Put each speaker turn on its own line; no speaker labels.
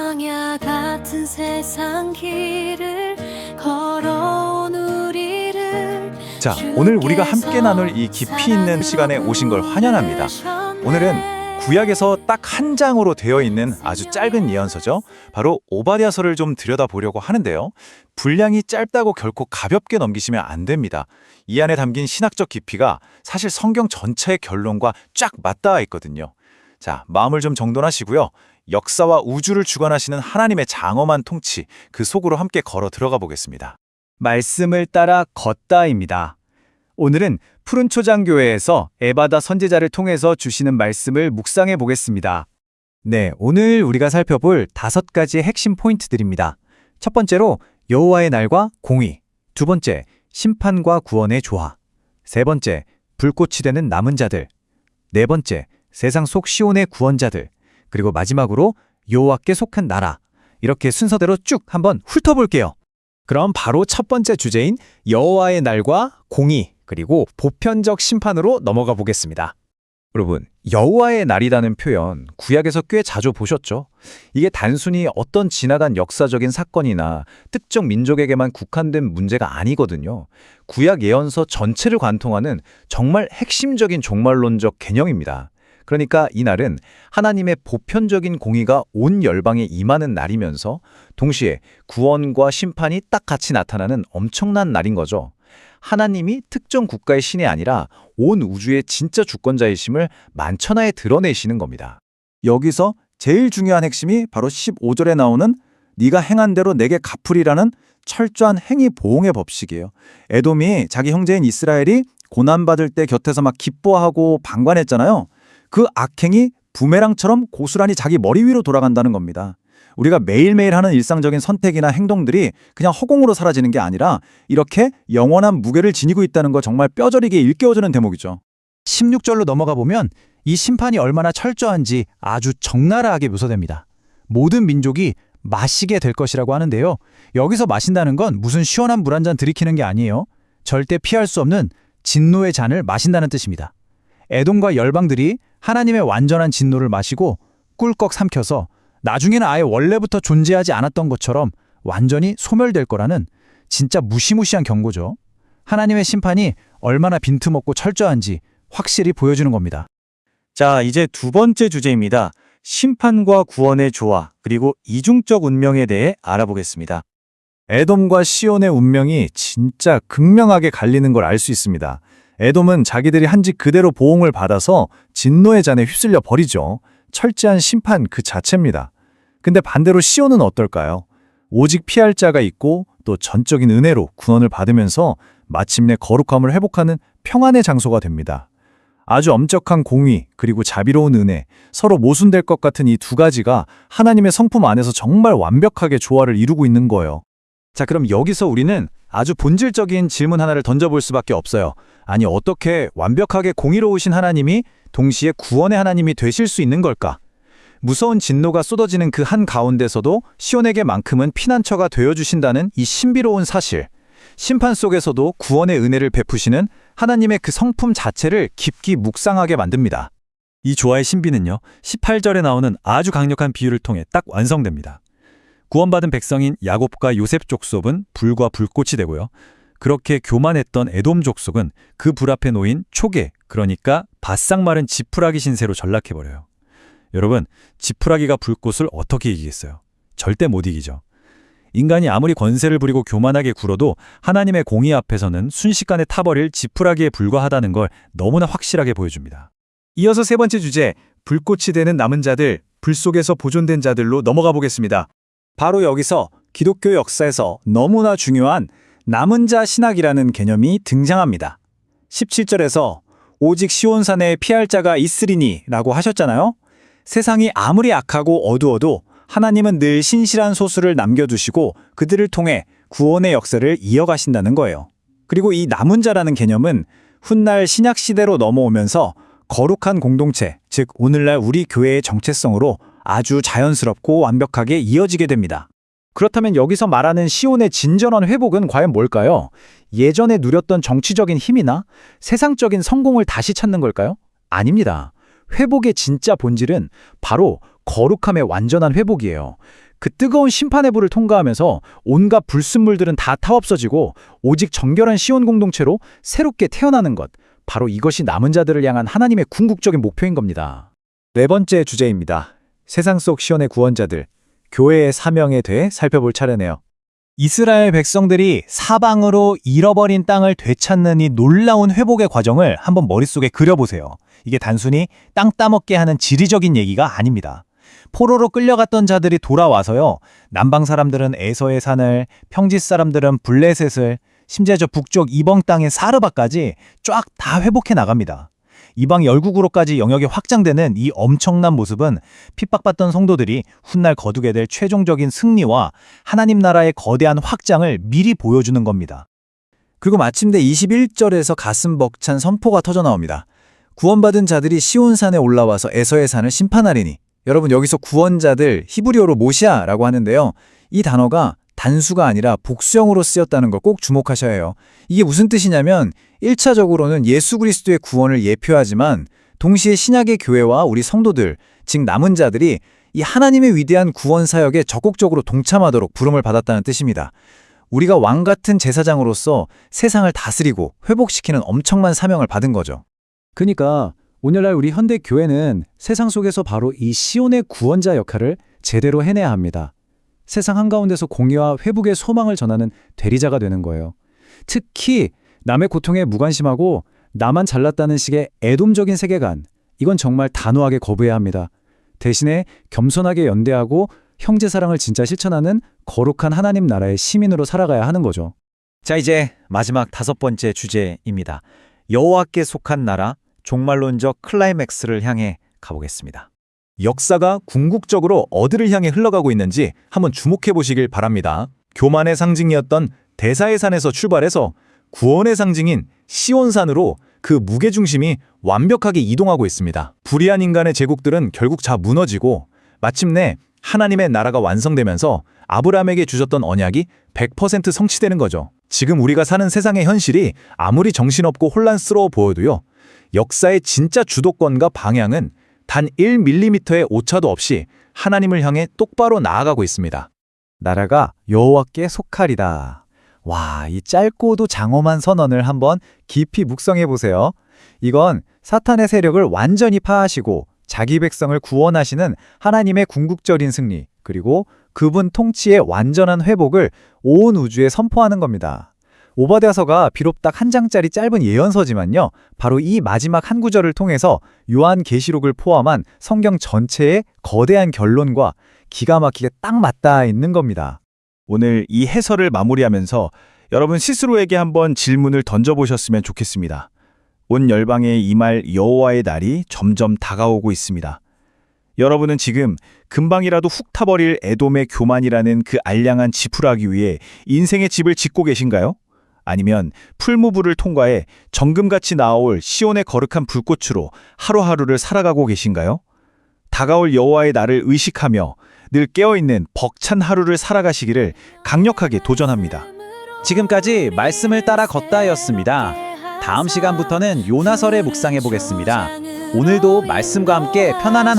광야 같은 세상 길을 걸어온 우리를
자, 오늘 우리가 함께 나눌 이 깊이 있는 시간에 오신 걸 환영합니다. 오늘은 구약에서 딱 한 장으로 되어 있는 아주 짧은 예언서죠. 바로 오바댜서를 좀 들여다보려고 하는데요. 분량이 짧다고 결코 가볍게 넘기시면 안 됩니다. 이 안에 담긴 신학적 깊이가 사실 성경 전체의 결론과 쫙 맞닿아 있거든요. 자, 마음을 좀 정돈하시고요. 역사와 우주를 주관하시는 하나님의 장엄한 통치, 그 속으로 함께 걸어 들어가 보겠습니다.
말씀을 따라 걷다입니다. 오늘은 푸른 초장교회에서 에바다 선지자를 통해서 주시는 말씀을 묵상해 보겠습니다. 네, 오늘 우리가 살펴볼 5가지의 핵심 포인트들입니다. 첫 번째로 여호와의 날과 공의, 두 번째 심판과 구원의 조화, 세 번째 불꽃이 되는 남은 자들, 네 번째 세상 속 시온의 구원자들, 그리고 마지막으로 여호와께 속한 나라. 이렇게 순서대로 쭉 한번 훑어볼게요. 그럼 바로 첫 번째 주제인 여호와의 날과 공의, 그리고 보편적 심판으로 넘어가 보겠습니다. 여러분, 여호와의 날이라는 표현 구약에서 꽤 자주 보셨죠? 이게 단순히 어떤 지나간 역사적인 사건이나 특정 민족에게만 국한된 문제가 아니거든요. 구약 예언서 전체를 관통하는 정말 핵심적인 종말론적 개념입니다. 그러니까 이 날은 하나님의 보편적인 공의가 온 열방에 임하는 날이면서 동시에 구원과 심판이 딱 같이 나타나는 엄청난 날인 거죠. 하나님이 특정 국가의 신이 아니라 온 우주의 진짜 주권자이심을 만천하에 드러내시는 겁니다.
여기서 제일 중요한 핵심이 바로 15절에 나오는 네가 행한 대로 내게 갚으리라는 철저한 행위 보응의 법칙이에요. 에돔이 자기 형제인 이스라엘이 고난받을 때 곁에서 막 기뻐하고 방관했잖아요. 그 악행이 부메랑처럼 고스란히 자기 머리 위로 돌아간다는 겁니다. 우리가 매일매일 하는 일상적인 선택이나 행동들이 그냥 허공으로 사라지는 게 아니라 이렇게 영원한 무게를 지니고 있다는 거 정말 뼈저리게 일깨워주는 대목이죠.
16절로 넘어가 보면 이 심판이 얼마나 철저한지 아주 적나라하게 묘사됩니다. 모든 민족이 마시게 될 것이라고 하는데요. 여기서 마신다는 건 무슨 시원한 물 한 잔 들이키는 게 아니에요. 절대 피할 수 없는 진노의 잔을 마신다는 뜻입니다. 에돔과 열방들이 하나님의 완전한 진노를 마시고 꿀꺽 삼켜서 나중에는 아예 원래부터 존재하지 않았던 것처럼 완전히 소멸될 거라는 진짜 무시무시한 경고죠. 하나님의 심판이 얼마나 빈틈없고 철저한지 확실히 보여주는 겁니다.
자, 이제 두 번째 주제입니다. 심판과 구원의 조화, 그리고 이중적 운명에 대해 알아보겠습니다. 에돔과 시온의 운명이 진짜 극명하게 갈리는 걸 알 수 있습니다. 에돔은 자기들이 한 짓 그대로 보응을 받아서 진노의 잔에 휩쓸려 버리죠. 철저한 심판 그 자체입니다. 근데 반대로 시온은 어떨까요? 오직 피할 자가 있고 또 전적인 은혜로 구원을 받으면서 마침내 거룩함을 회복하는 평안의 장소가 됩니다. 아주 엄격한 공의 그리고 자비로운 은혜, 서로 모순될 것 같은 이 두 가지가 하나님의 성품 안에서 정말 완벽하게 조화를 이루고 있는 거예요.
자, 그럼 여기서 우리는 아주 본질적인 질문 하나를 던져볼 수밖에 없어요. 아니, 어떻게 완벽하게 공의로우신 하나님이 동시에 구원의 하나님이 되실 수 있는 걸까? 무서운 진노가 쏟아지는 그 한가운데서도 시온에게만큼은 피난처가 되어주신다는 이 신비로운 사실, 심판 속에서도 구원의 은혜를 베푸시는 하나님의 그 성품 자체를 깊이 묵상하게 만듭니다. 이 조화의 신비는요, 18절에 나오는 아주 강력한 비유를 통해 딱 완성됩니다. 구원받은 백성인 야곱과 요셉 족속은 불과 불꽃이 되고요. 그렇게 교만했던 에돔 족속은 그 불 앞에 놓인 초계, 그러니까 바싹 마른 지푸라기 신세로 전락해버려요. 여러분, 지푸라기가 불꽃을 어떻게 이기겠어요? 절대 못 이기죠. 인간이 아무리 권세를 부리고 교만하게 굴어도 하나님의 공의 앞에서는 순식간에 타버릴 지푸라기에 불과하다는 걸 너무나 확실하게 보여줍니다. 이어서 세 번째 주제, 불꽃이 되는 남은 자들, 불 속에서 보존된 자들로 넘어가 보겠습니다. 바로 여기서 기독교 역사에서 너무나 중요한 남은 자 신학이라는 개념이 등장합니다. 17절에서 오직 시온산에 피할 자가 있으리니 라고 하셨잖아요. 세상이 아무리 악하고 어두워도 하나님은 늘 신실한 소수를 남겨두시고 그들을 통해 구원의 역사를 이어가신다는 거예요. 그리고 이 남은 자라는 개념은 훗날 신약 시대로 넘어오면서 거룩한 공동체, 즉 오늘날 우리 교회의 정체성으로 아주 자연스럽고 완벽하게 이어지게 됩니다. 그렇다면 여기서 말하는 시온의 진정한 회복은 과연 뭘까요? 예전에 누렸던 정치적인 힘이나 세상적인 성공을 다시 찾는 걸까요? 아닙니다. 회복의 진짜 본질은 바로 거룩함의 완전한 회복이에요. 그 뜨거운 심판의 불을 통과하면서 온갖 불순물들은 다 타없어지고 오직 정결한 시온 공동체로 새롭게 태어나는 것. 바로 이것이 남은 자들을 향한 하나님의 궁극적인 목표인 겁니다.
네 번째 주제입니다. 세상 속 시온의 구원자들, 교회의 사명에 대해 살펴볼 차례네요. 이스라엘 백성들이 사방으로 잃어버린 땅을 되찾는 이 놀라운 회복의 과정을 한번 머릿속에 그려보세요. 이게 단순히 땅 따먹게 하는 지리적인 얘기가 아닙니다. 포로로 끌려갔던 자들이 돌아와서요. 남방 사람들은 에서의 산을, 평지 사람들은 블레셋을, 심지어 저 북쪽 이방 땅인 사르바까지 쫙 다 회복해 나갑니다. 이방 열국으로까지 영역이 확장되는 이 엄청난 모습은 핍박받던 성도들이 훗날 거두게 될 최종적인 승리와 하나님 나라의 거대한 확장을 미리 보여주는 겁니다. 그리고 마침내 21절에서 가슴 벅찬 선포가 터져 나옵니다. 구원받은 자들이 시온산에 올라와서 에서의 산을 심판하리니. 여러분, 여기서 구원자들, 히브리어로 모시아라고 하는데요. 이 단어가 단수가 아니라 복수형으로 쓰였다는 걸 꼭 주목하셔야 해요. 이게 무슨 뜻이냐면 1차적으로는 예수 그리스도의 구원을 예표하지만 동시에 신약의 교회와 우리 성도들, 즉 남은 자들이 이 하나님의 위대한 구원 사역에 적극적으로 동참하도록 부름을 받았다는 뜻입니다. 우리가 왕 같은 제사장으로서 세상을 다스리고 회복시키는 엄청난 사명을 받은 거죠.
그러니까 오늘날 우리 현대 교회는 세상 속에서 바로 이 시온의 구원자 역할을 제대로 해내야 합니다. 세상 한가운데서 공의와 회복의 소망을 전하는 대리자가 되는 거예요. 특히 남의 고통에 무관심하고 나만 잘났다는 식의 애돔적인 세계관, 이건 정말 단호하게 거부해야 합니다. 대신에 겸손하게 연대하고 형제사랑을 진짜 실천하는 거룩한 하나님 나라의 시민으로 살아가야 하는 거죠.
자, 이제 마지막 5번째 주제입니다. 여호와께 속한 나라, 종말론적 클라이맥스를 향해 가보겠습니다. 역사가 궁극적으로 어디를 향해 흘러가고 있는지 한번 주목해 보시길 바랍니다. 교만의 상징이었던 대사의 산에서 출발해서 구원의 상징인 시온산으로 그 무게중심이 완벽하게 이동하고 있습니다. 불의한 인간의 제국들은 결국 다 무너지고 마침내 하나님의 나라가 완성되면서 아브라함에게 주셨던 언약이 100% 성취되는 거죠. 지금 우리가 사는 세상의 현실이 아무리 정신없고 혼란스러워 보여도요. 역사의 진짜 주도권과 방향은 단 1mm의 오차도 없이 하나님을 향해 똑바로 나아가고 있습니다.
나라가 여호와께 속하리다. 와, 이 짧고도 장엄한 선언을 한번 깊이 묵상해 보세요. 이건 사탄의 세력을 완전히 파하시고 자기 백성을 구원하시는 하나님의 궁극적인 승리, 그리고 그분 통치의 완전한 회복을 온 우주에 선포하는 겁니다. 오바댜서가 비록 딱 한 장짜리 짧은 예언서지만요. 바로 이 마지막 한 구절을 통해서 요한계시록을 포함한 성경 전체의 거대한 결론과 기가 막히게 딱 맞닿아 있는 겁니다.
오늘 이 해설을 마무리하면서 여러분 스스로에게 한번 질문을 던져보셨으면 좋겠습니다. 온 열방에 임할 여호와의 날이 점점 다가오고 있습니다. 여러분은 지금 금방이라도 훅 타버릴 에돔의 교만이라는 그 알량한 지푸라기 위에 인생의 집을 짓고 계신가요? 아니면 풀무불을 통과해 정금같이 나아올 시온의 거룩한 불꽃으로 하루하루를 살아가고 계신가요? 다가올 여호와의 날을 의식하며 늘 깨어있는 벅찬 하루를 살아가시기를 강력하게 도전합니다.
지금까지 말씀을 따라 걷다였습니다. 다음 시간부터는 요나설에 묵상해 보겠습니다. 오늘도 말씀과 함께 편안한